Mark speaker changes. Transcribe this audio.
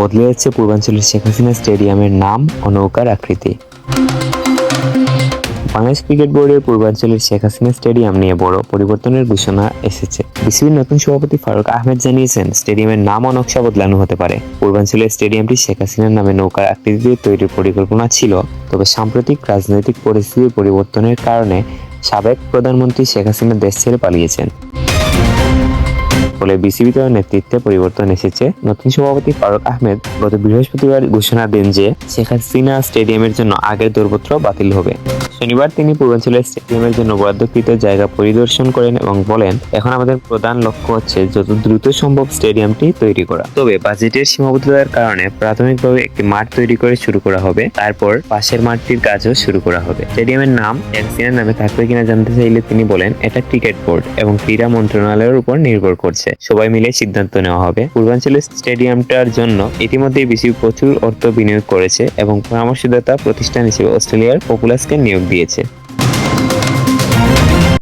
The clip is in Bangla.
Speaker 1: বদলে যাচ্ছে পূর্বাঞ্চলের শেখ হাসিনা স্টেডিয়ামের নাম ও নৌকার আকৃতি। বাংলাদেশ ক্রিকেট বোর্ডের পূর্বাঞ্চলের শেখ হাসিনা স্টেডিয়াম নিয়ে বড় পরিবর্তনের ঘোষণা এসেছে। বিসিবির নতুন সভাপতি ফারুক আহমেদ জানিয়েছেন, স্টেডিয়ামের নাম ও নকশা বদলানো হতে পারে। পূর্বাঞ্চলের স্টেডিয়ামটি শেখ হাসিনার নামে নৌকার আকৃতিতে তৈরির পরিকল্পনা ছিল, তবে সাম্প্রতিক রাজনৈতিক পরিস্থিতির পরিবর্তনের কারণে সাবেক প্রধানমন্ত্রী শেখ হাসিনা দেশ ছেড়ে পালিয়েছেন। ফলে বিসিবিতে নেতৃত্বে পরিবর্তন এসেছে। নতুন সভাপতি ফারুক আহমেদ গত বৃহস্পতিবার ঘোষণা দেন যে শেখ হাসিনা স্টেডিয়ামের জন্য আগের দরপত্র বাতিল হবে। শনিবার তিনি পূর্বাঞ্চলের স্টেডিয়ামের জন্য বরাদ্দকৃত জায়গা পরিদর্শন করেন এবং বলেন, এখন আমাদের প্রধান লক্ষ্য হচ্ছে যত দ্রুত সম্ভব স্টেডিয়ামটি তৈরি করা। তবে বাজেটের সীমাবদ্ধতার কারণে প্রাথমিকভাবে একটি মাঠ তৈরি করে শুরু করা হবে, তারপর পাশের মাঠটির কাজও শুরু করা হবে। স্টেডিয়ামের নাম শেখ হাসিনার নামে থাকবে কিনা জানতে চাইলে তিনি বলেন, এটা ক্রিকেট বোর্ড এবং ক্রীড়া মন্ত্রণালয়ের উপর নির্ভর করছে। সবাই মিলে সিদ্ধান্ত নেওয়া হবে। পূর্বাঞ্চলের স্টেডিয়ামটার জন্য ইতিমধ্যেই বিসিবি প্রচুর অর্থ বিনিয়োগ করেছে এবং পরামর্শদাতা প্রতিষ্ঠান হিসেবে অস্ট্রেলিয়ার পপুলাসকে নিয়োগ দিয়েছে।